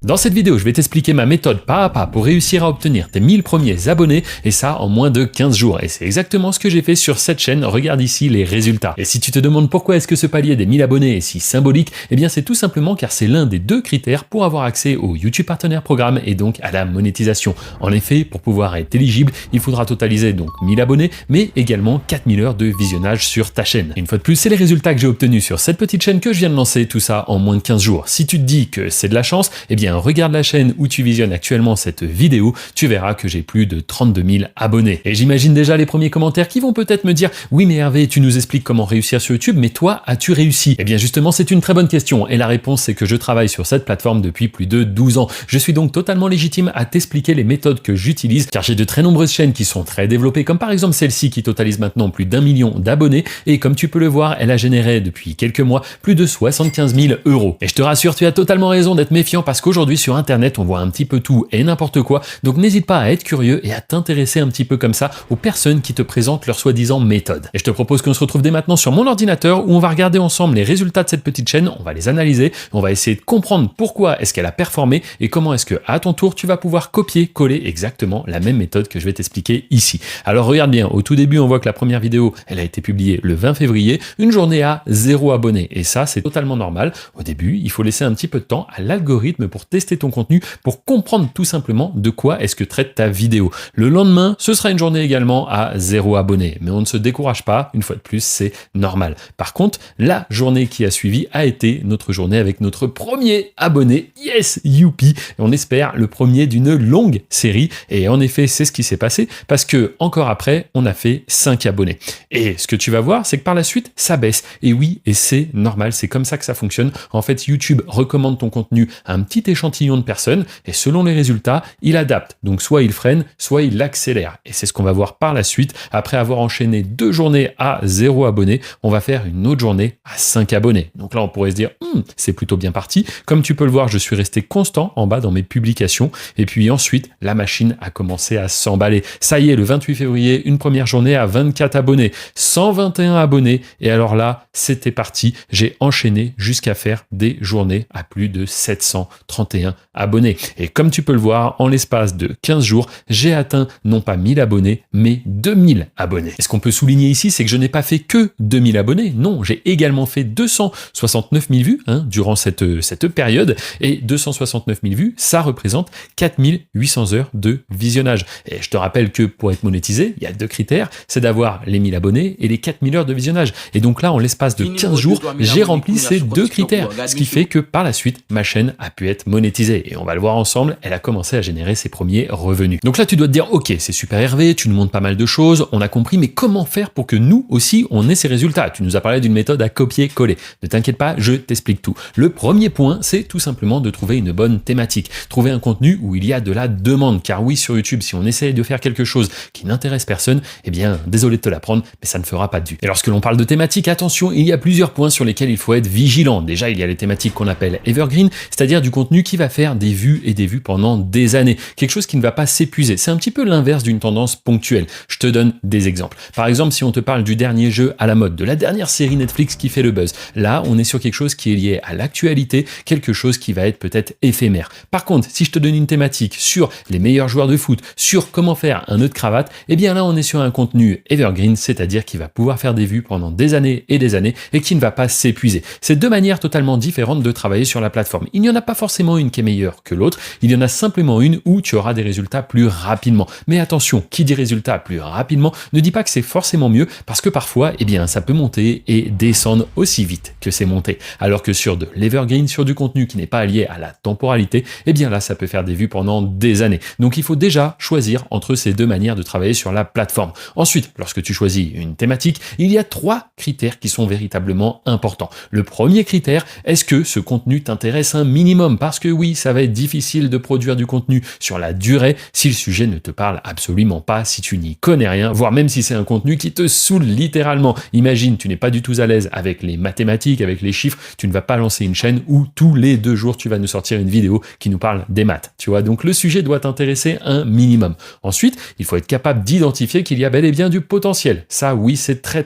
Dans cette vidéo, je vais t'expliquer ma méthode pas à pas pour réussir à obtenir tes 1000 premiers abonnés et ça en moins de 15 jours. Et c'est exactement ce que j'ai fait sur cette chaîne, regarde ici les résultats. Et si tu te demandes pourquoi est-ce que ce palier des 1000 abonnés est si symbolique, eh bien c'est tout simplement car c'est l'un des deux critères pour avoir accès au YouTube Partenaire Programme et donc à la monétisation. En effet, pour pouvoir être éligible, il faudra totaliser donc 1000 abonnés, mais également 4000 heures de visionnage sur ta chaîne. Et une fois de plus, c'est les résultats que j'ai obtenus sur cette petite chaîne que je viens de lancer, tout ça en moins de 15 jours. Si tu te dis que c'est de la chance, eh bien regarde la chaîne où tu visionnes actuellement cette vidéo, tu verras que j'ai plus de 32 000 abonnés. Et j'imagine déjà les premiers commentaires qui vont peut-être me dire « Oui mais Hervé, tu nous expliques comment réussir sur YouTube, mais toi, as-tu réussi ?» Eh bien justement, c'est une très bonne question et la réponse c'est que je travaille sur cette plateforme depuis plus de 12 ans. Je suis donc totalement légitime à t'expliquer les méthodes que j'utilise car j'ai de très nombreuses chaînes qui sont très développées, comme par exemple celle-ci qui totalise maintenant plus d'1 million d'abonnés et comme tu peux le voir, elle a généré depuis quelques mois plus de 75 000 €. Et je te rassure, tu as totalement raison d'être méfiant parce qu'aujourd'hui sur Internet, on voit un petit peu tout et n'importe quoi, donc n'hésite pas à être curieux et à t'intéresser un petit peu comme ça aux personnes qui te présentent leur soi-disant méthode. Et je te propose qu'on se retrouve dès maintenant sur mon ordinateur où on va regarder ensemble les résultats de cette petite chaîne, on va les analyser, on va essayer de comprendre pourquoi est-ce qu'elle a performé et comment est-ce que à ton tour tu vas pouvoir copier-coller exactement la même méthode que je vais t'expliquer ici. Alors regarde bien, au tout début on voit que la première vidéo elle a été publiée le 20 février, une journée à 0 abonnés et ça c'est totalement normal. Au début il faut laisser un petit peu de temps à l'algorithme pour tester ton contenu, pour comprendre tout simplement de quoi est-ce que traite ta vidéo. Le lendemain ce sera une journée également à 0 abonnés, mais on ne se décourage pas, une fois de plus c'est normal. Par contre la journée qui a suivi a été notre journée avec notre premier abonné, yes, youpi, et on espère le premier d'une longue série et en effet c'est ce qui s'est passé parce que encore après on a fait 5 abonnés et ce que tu vas voir c'est que par la suite ça baisse et oui et c'est normal, c'est comme ça que ça fonctionne. En fait YouTube recommande ton contenu à un petit échantillon de personnes et selon les résultats il adapte, donc soit il freine soit il accélère et c'est ce qu'on va voir par la suite. Après avoir enchaîné 2 journées à 0 abonnés, on va faire une autre journée à 5 abonnés. Donc là on pourrait se dire c'est plutôt bien parti. Comme tu peux le voir, je suis resté constant en bas dans mes publications et puis ensuite la machine a commencé à s'emballer. Ça y est, le 28 février, une première journée à 24 abonnés, 121 abonnés et alors là c'était parti, j'ai enchaîné jusqu'à faire des journées à plus de 731 abonnés. Et comme tu peux le voir, en l'espace de 15 jours, j'ai atteint non pas 1000 abonnés, mais 2000 abonnés. Et ce qu'on peut souligner ici, c'est que je n'ai pas fait que 2000 abonnés, non, j'ai également fait 269 000 vues durant cette période, et 269 000 vues, ça représente 4800 heures de visionnage. Et je te rappelle que pour être monétisé, il y a 2 critères, c'est d'avoir les 1000 abonnés et les 4000 heures de visionnage. Et donc là, en l'espace de 15 jours, j'ai rempli ces 2 critères, ce qui fait que par la suite, ma chaîne a pu être monétisée. Et on va le voir ensemble, elle a commencé à générer ses premiers revenus. Donc là, tu dois te dire, ok, c'est super Hervé, tu nous montres pas mal de choses, on a compris, mais comment faire pour que nous aussi, on ait ces résultats? Tu nous as parlé d'une méthode à copier-coller. Ne t'inquiète pas, je t'explique tout. Le premier point, c'est tout simplement de trouver une bonne thématique. Trouver un contenu où il y a de la demande. Car oui, sur YouTube, si on essaye de faire quelque chose qui n'intéresse personne, eh bien, désolé de te l'apprendre, mais ça ne fera pas de vue. Et lorsque l'on parle de thématique, attention, il y a plusieurs points sur lesquels il faut être vigilant. Déjà, il y a les thématiques qu'on appelle evergreen, c'est-à-dire du contenu qui va faire des vues et des vues pendant des années. Quelque chose qui ne va pas s'épuiser. C'est un petit peu l'inverse d'une tendance ponctuelle. Je te donne des exemples. Par exemple, si on te parle du dernier jeu à la mode, de la dernière série Netflix qui fait le buzz, là, on est sur quelque chose qui est lié à l'actualité, quelque chose qui va être peut-être éphémère. Par contre, si je te donne une thématique sur les meilleurs joueurs de foot, sur comment faire un nœud de cravate, eh bien là, on est sur un contenu evergreen, c'est-à-dire qui va pouvoir faire des vues pendant des années et qui ne va pas s'épuiser. C'est 2 manières totalement différentes de travailler sur la plateforme. Il n'y en a pas forcément une qui est meilleure que l'autre, il y en a simplement une où tu auras des résultats plus rapidement. Mais attention, qui dit résultats plus rapidement ne dit pas que c'est forcément mieux parce que parfois, eh bien, ça peut monter et descendre aussi vite que c'est monté. Alors que sur de l'evergreen, sur du contenu qui n'est pas lié à la temporalité, eh bien là, ça peut faire des vues pendant des années. Donc il faut déjà choisir entre ces 2 manières de travailler sur la plateforme. Ensuite, lorsque tu choisis une thématique, il y a 3 critères qui sont véritablement importants. Le premier critère, est-ce que ce contenu t'intéresse un minimum? Parce que oui, ça va être difficile de produire du contenu sur la durée si le sujet ne te parle absolument pas, si tu n'y connais rien, voire même si c'est un contenu qui te saoule littéralement. Imagine, tu n'es pas du tout à l'aise avec les mathématiques, avec les chiffres, tu ne vas pas lancer une chaîne où tous les 2 jours tu vas nous sortir une vidéo qui nous parle des maths, tu vois. Donc le sujet doit t'intéresser un minimum. Ensuite, il faut être capable d'identifier qu'il y a bel et bien du potentiel. Ça, oui, c'est très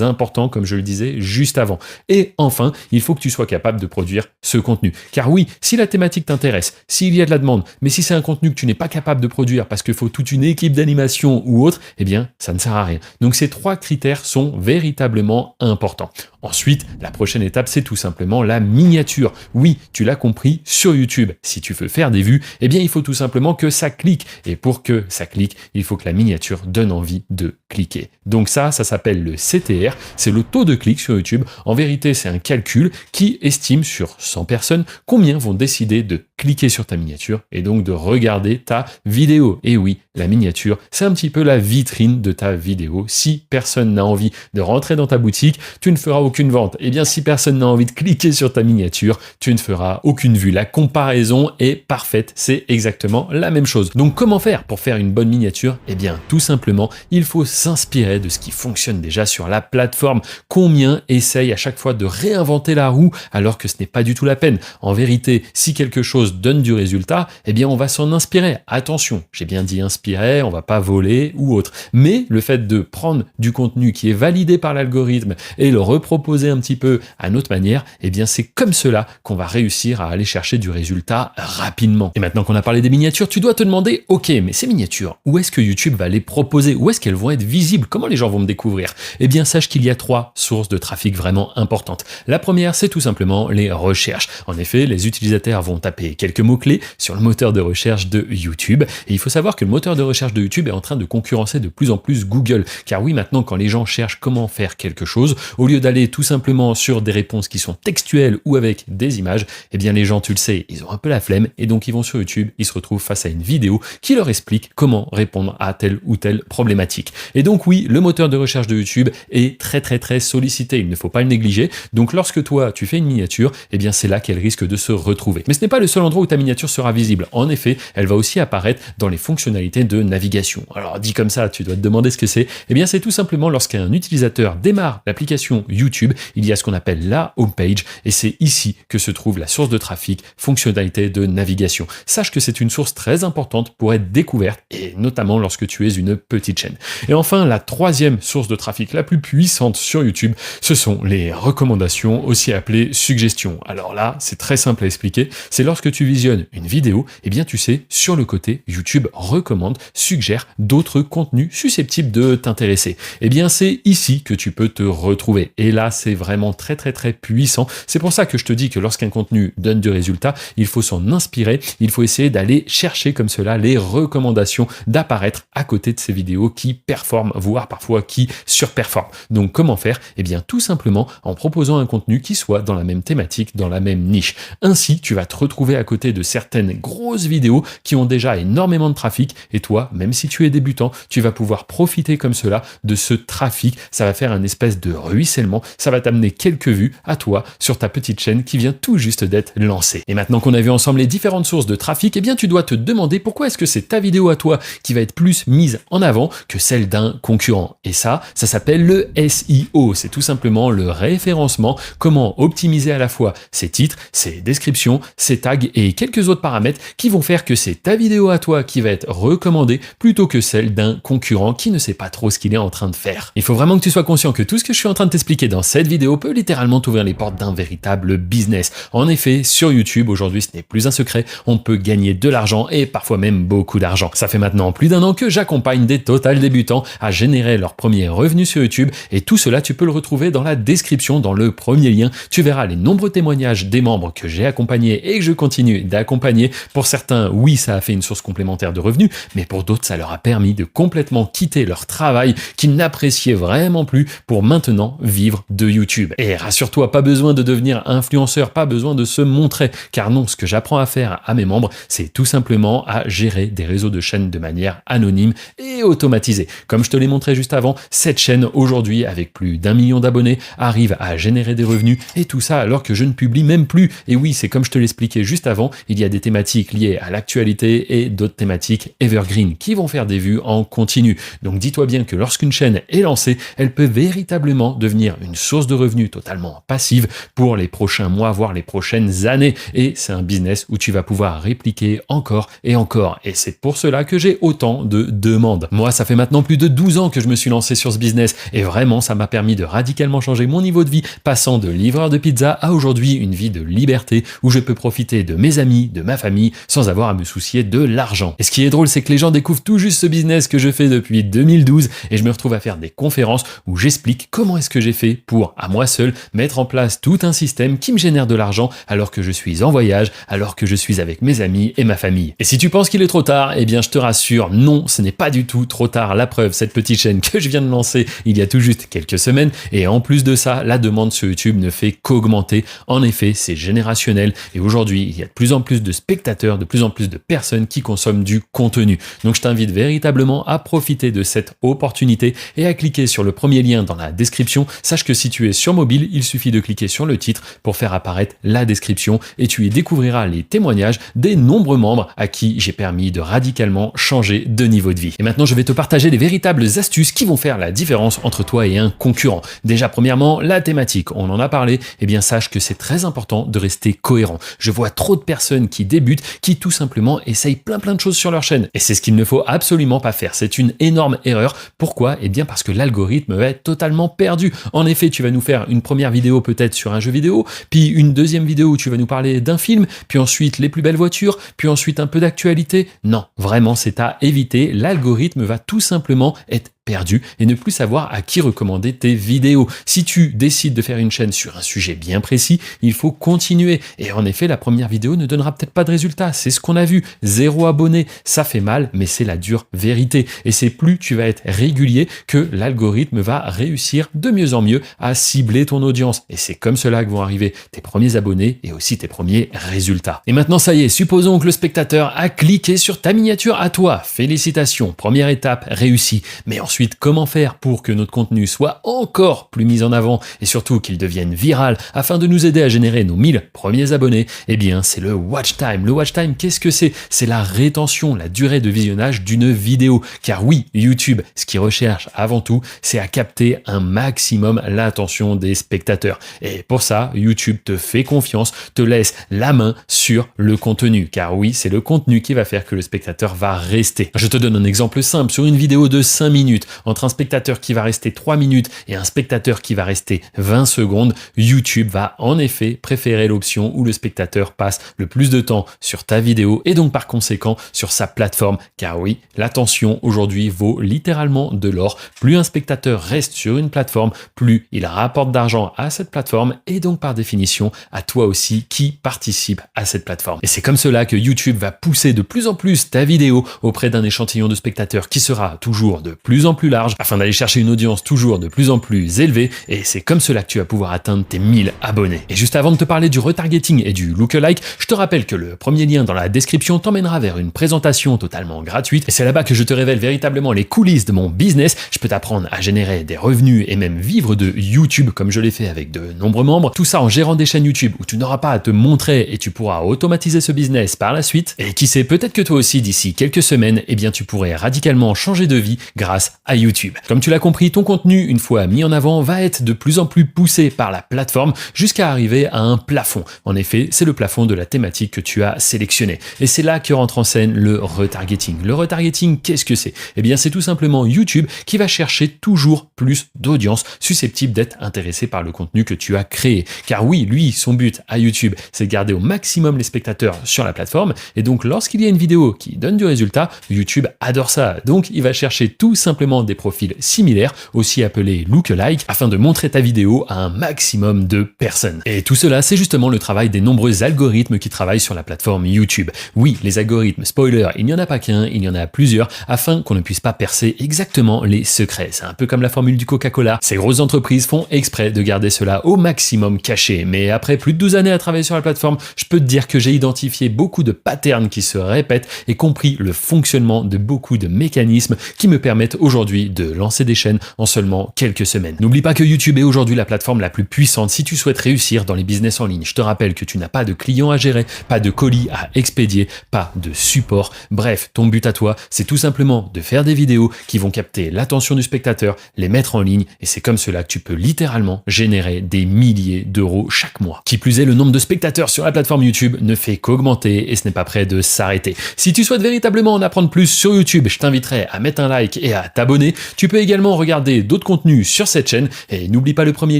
important, comme je le disais juste avant. Et enfin, il faut que tu sois capable de produire ce contenu. Car oui, si la thématique t'intéresse, s'il y a de la demande, mais si c'est un contenu que tu n'es pas capable de produire parce qu'il faut toute une équipe d'animation ou autre, eh bien, ça ne sert à rien. Donc ces 3 critères sont véritablement importants. Ensuite, la prochaine étape, c'est tout simplement la miniature. Oui, tu l'as compris, sur YouTube, si tu veux faire des vues, eh bien, il faut tout simplement que ça clique. Et pour que ça clique, il faut que la miniature donne envie de cliquer. Donc ça s'appelle le CTR, c'est le taux de clic sur YouTube. En vérité, c'est un calcul qui estime sur 100 personnes combien vont décider de cliquer sur ta miniature et donc de regarder ta vidéo. Et oui, la miniature, c'est un petit peu la vitrine de ta vidéo. Si personne n'a envie de rentrer dans ta boutique, tu ne feras aucune vente. Et bien, si personne n'a envie de cliquer sur ta miniature, tu ne feras aucune vue. La comparaison est parfaite. C'est exactement la même chose. Donc, comment faire pour faire une bonne miniature? Eh bien, tout simplement, il faut s'inspirer de ce qui fonctionne déjà sur la plateforme. Combien essayent à chaque fois de réinventer la roue alors que ce n'est pas du tout la peine? En vérité, si quelque chose donne du résultat, eh bien, on va s'en inspirer. Attention, j'ai bien dit inspirer, on va pas voler ou autre. Mais le fait de prendre du contenu qui est validé par l'algorithme et le reproposer un petit peu à notre manière, eh bien, c'est comme cela qu'on va réussir à aller chercher du résultat rapidement. Et maintenant qu'on a parlé des miniatures, tu dois te demander, ok, mais ces miniatures, où est-ce que YouTube va les proposer? Où est-ce qu'elles vont être visibles? Comment les gens vont me découvrir? Eh bien, sache qu'il y a 3 sources de trafic vraiment importantes. La première, c'est tout simplement les recherches. En effet, les utilisateurs vont taper quelques mots-clés sur le moteur de recherche de YouTube. Et il faut savoir que le moteur de recherche de YouTube est en train de concurrencer de plus en plus Google. Car oui, maintenant, quand les gens cherchent comment faire quelque chose, au lieu d'aller tout simplement sur des réponses qui sont textuelles ou avec des images, eh bien, les gens, tu le sais, ils ont un peu la flemme et donc ils vont sur YouTube, ils se retrouvent face à une vidéo qui leur explique comment répondre à telle ou telle problématique. Et donc oui, le moteur de recherche de YouTube est très sollicité, il ne faut pas le négliger. Donc lorsque toi, tu fais une miniature, eh bien, c'est là qu'elle risque de se retrouver. Mais ce n'est pas le seul endroit où ta miniature sera visible. En effet, elle va aussi apparaître dans les fonctionnalités de navigation. Alors dit comme ça, tu dois te demander ce que c'est. Eh bien, c'est tout simplement lorsqu'un utilisateur démarre l'application YouTube, il y a ce qu'on appelle la homepage et c'est ici que se trouve la source de trafic, fonctionnalité de navigation. Sache que c'est une source très importante pour être découverte et notamment lorsque tu es une petite chaîne. Et enfin, la troisième source de trafic la plus puissante sur YouTube, ce sont les recommandations, aussi appelées suggestions. Alors là, c'est très simple à expliquer. C'est lorsque tu visionnes une vidéo, eh bien tu sais, sur le côté, YouTube recommande, suggère d'autres contenus susceptibles de t'intéresser. Eh bien, c'est ici que tu peux te retrouver. Et là, c'est vraiment très puissant. C'est pour ça que je te dis que lorsqu'un contenu donne du résultat, il faut s'en inspirer. Il faut essayer d'aller chercher comme cela les recommandations d'apparaître à côté de ces vidéos qui performent, voire parfois qui surperforment. Donc, comment faire? Eh bien, tout simplement en proposant un contenu qui soit dans la même thématique, dans la même niche. Ainsi, tu vas te retrouver à côté de certaines grosses vidéos qui ont déjà énormément de trafic et toi, même si tu es débutant, tu vas pouvoir profiter comme cela de ce trafic. Ça va faire un espèce de ruissellement. Ça va t'amener quelques vues à toi sur ta petite chaîne qui vient tout juste d'être lancée. Et maintenant qu'on a vu ensemble les différentes sources de trafic, eh bien tu dois te demander pourquoi est-ce que c'est ta vidéo à toi qui va être plus mise en avant que celle d'un concurrent. Et ça s'appelle le SEO. C'est tout simplement le référencement, comment optimiser à la fois ses titres, ses descriptions, ses tags et quelques autres paramètres qui vont faire que c'est ta vidéo à toi qui va être recommandée plutôt que celle d'un concurrent qui ne sait pas trop ce qu'il est en train de faire. Il faut vraiment que tu sois conscient que tout ce que je suis en train de t'expliquer dans cette vidéo peut littéralement t'ouvrir les portes d'un véritable business. En effet, sur YouTube, aujourd'hui, ce n'est plus un secret, on peut gagner de l'argent et parfois même beaucoup d'argent. Ça fait maintenant plus d'1 an que j'accompagne des total débutants à générer leurs premiers revenus sur YouTube et tout cela, tu peux le retrouver dans la description, dans le premier lien. Tu verras les nombreux témoignages des membres que j'ai accompagnés et que je continue d'accompagner. Pour certains, oui, ça a fait une source complémentaire de revenus, mais pour d'autres, ça leur a permis de complètement quitter leur travail qu'ils n'appréciaient vraiment plus pour maintenant vivre de YouTube. Et rassure-toi, pas besoin de devenir influenceur, pas besoin de se montrer, car non, ce que j'apprends à faire à mes membres, c'est tout simplement à gérer des réseaux de chaînes de manière anonyme et automatisée. Comme je te l'ai montré juste avant, cette chaîne aujourd'hui, avec plus d'1 million d'abonnés, arrive à générer des revenus et tout ça alors que je ne publie même plus. Et oui, c'est comme je te l'expliquais juste avant, il y a des thématiques liées à l'actualité et d'autres thématiques evergreen qui vont faire des vues en continu. Donc dis-toi bien que lorsqu'une chaîne est lancée, elle peut véritablement devenir une source de revenus totalement passive pour les prochains mois, voire les prochaines années. Et c'est un business où tu vas pouvoir répliquer encore et encore. Et c'est pour cela que j'ai autant de demandes. Moi, ça fait maintenant plus de 12 ans que je me suis lancé sur ce business et vraiment, ça m'a permis de radicalement changer mon niveau de vie, passant de livreur de pizza à aujourd'hui une vie de liberté où je peux profiter de mes amis, de ma famille, sans avoir à me soucier de l'argent. Et ce qui est drôle, c'est que les gens découvrent tout juste ce business que je fais depuis 2012 et je me retrouve à faire des conférences où j'explique comment est-ce que j'ai fait pour, à moi seul, mettre en place tout un système qui me génère de l'argent alors que je suis en voyage, alors que je suis avec mes amis et ma famille. Et si tu penses qu'il est trop tard, eh bien je te rassure, non, ce n'est pas du tout trop tard. La preuve, cette petite chaîne que je viens de lancer il y a tout juste quelques semaines, et en plus de ça, la demande sur YouTube ne fait qu'augmenter. En effet, c'est générationnel et aujourd'hui, il y a de plus en plus de spectateurs, de plus en plus de personnes qui consomment du contenu. Donc je t'invite véritablement à profiter de cette opportunité et à cliquer sur le premier lien dans la description. Sache que si tu es sur mobile, il suffit de cliquer sur le titre pour faire apparaître la description et tu y découvriras les témoignages des nombreux membres à qui j'ai permis de radicalement changer de niveau de vie. Et maintenant, je vais te partager des véritables astuces qui vont faire la différence entre toi et un concurrent. Déjà, premièrement, la thématique. On en a parlé. Eh bien, sache que c'est très important de rester cohérent. Je vois trop de personnes qui débutent, qui tout simplement essayent plein de choses sur leur chaîne. Et c'est ce qu'il ne faut absolument pas faire. C'est une énorme erreur. Pourquoi? Eh bien, parce que l'algorithme va être totalement perdu. En effet, tu vas nous faire une première vidéo peut-être sur un jeu vidéo, puis une deuxième vidéo où tu vas nous parler d'un film, puis ensuite les plus belles voitures, puis ensuite un peu d'actualité. Non, vraiment, c'est à éviter. L'algorithme va tout simplement être perdu et ne plus savoir à qui recommander tes vidéos. Si tu décides de faire une chaîne sur un sujet bien précis, il faut continuer. Et en effet, la première vidéo ne donnera peut-être pas de résultat. C'est ce qu'on a vu. 0 abonnés, ça fait mal, mais c'est la dure vérité. Et c'est plus tu vas être régulier que l'algorithme va réussir de mieux en mieux à cibler ton audience. Et c'est comme cela que vont arriver tes premiers abonnés et aussi tes premiers résultats. Et maintenant, ça y est, supposons que le spectateur a cliqué sur ta miniature à toi. Félicitations, première étape réussie. Mais ensuite, comment faire pour que notre contenu soit encore plus mis en avant et surtout qu'il devienne viral afin de nous aider à générer nos 1000 premiers abonnés? Eh bien, c'est le watch time. Le watch time, qu'est-ce que c'est? C'est la rétention, la durée de visionnage d'une vidéo. Car oui, YouTube, ce qu'il recherche avant tout, c'est à capter un maximum l'attention des spectateurs. Et pour ça, YouTube te fait confiance, te laisse la main sur le contenu. Car oui, c'est le contenu qui va faire que le spectateur va rester. Je te donne un exemple simple. Sur une vidéo de 5 minutes, entre un spectateur qui va rester 3 minutes et un spectateur qui va rester 20 secondes, YouTube va en effet préférer l'option où le spectateur passe le plus de temps sur ta vidéo et donc par conséquent sur sa plateforme. Car oui, l'attention aujourd'hui vaut littéralement de l'or. Plus un spectateur reste sur une plateforme, plus il rapporte d'argent à cette plateforme et donc par définition à toi aussi qui participe à cette plateforme. Et c'est comme cela que YouTube va pousser de plus en plus ta vidéo auprès d'un échantillon de spectateurs qui sera toujours de plus en plus large afin d'aller chercher une audience toujours de plus en plus élevée et c'est comme cela que tu vas pouvoir atteindre tes 1000 abonnés. Et juste avant de te parler du retargeting et du lookalike, je te rappelle que le premier lien dans la description t'emmènera vers une présentation totalement gratuite et c'est là-bas que je te révèle véritablement les coulisses de mon business. Je peux t'apprendre à générer des revenus et même vivre de YouTube comme je l'ai fait avec de nombreux membres. Tout ça en gérant des chaînes YouTube où tu n'auras pas à te montrer et tu pourras automatiser ce business par la suite. Et qui sait, peut-être que toi aussi d'ici quelques semaines, eh bien tu pourrais radicalement changer de vie grâce à YouTube. Comme tu l'as compris, ton contenu, une fois mis en avant, va être de plus en plus poussé par la plateforme jusqu'à arriver à un plafond. En effet, c'est le plafond de la thématique que tu as sélectionné. Et c'est là que rentre en scène le retargeting. Le retargeting, qu'est-ce que c'est? Eh bien, c'est tout simplement YouTube qui va chercher toujours plus d'audience susceptible d'être intéressée par le contenu que tu as créé. Car oui, lui, son but à YouTube, c'est de garder au maximum les spectateurs sur la plateforme. Et donc, lorsqu'il y a une vidéo qui donne du résultat, YouTube adore ça. Donc, il va chercher tout simplement des profils similaires, aussi appelés lookalike, afin de montrer ta vidéo à un maximum de personnes. Et tout cela, c'est justement le travail des nombreux algorithmes qui travaillent sur la plateforme YouTube. Oui, les algorithmes, spoiler, il n'y en a pas qu'un, il y en a plusieurs, afin qu'on ne puisse pas percer exactement les secrets. C'est un peu comme la formule du Coca-Cola. Ces grosses entreprises font exprès de garder cela au maximum caché. Mais après plus de 12 années à travailler sur la plateforme, je peux te dire que j'ai identifié beaucoup de patterns qui se répètent et compris le fonctionnement de beaucoup de mécanismes qui me permettent aujourd'hui de lancer des chaînes en seulement quelques semaines. N'oublie pas que YouTube est aujourd'hui la plateforme la plus puissante si tu souhaites réussir dans les business en ligne. Je te rappelle que tu n'as pas de clients à gérer, pas de colis à expédier, pas de support. Bref, ton but à toi, c'est tout simplement de faire des vidéos qui vont capter l'attention du spectateur, les mettre en ligne et c'est comme cela que tu peux littéralement générer des milliers d'euros chaque mois. Qui plus est, le nombre de spectateurs sur la plateforme YouTube ne fait qu'augmenter et ce n'est pas prêt de s'arrêter. Si tu souhaites véritablement en apprendre plus sur YouTube, je t'inviterai à mettre un like et à t'abonner abonner. Tu peux également regarder d'autres contenus sur cette chaîne et n'oublie pas le premier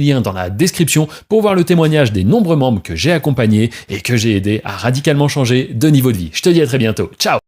lien dans la description pour voir le témoignage des nombreux membres que j'ai accompagnés et que j'ai aidé à radicalement changer de niveau de vie. Je te dis à très bientôt. Ciao!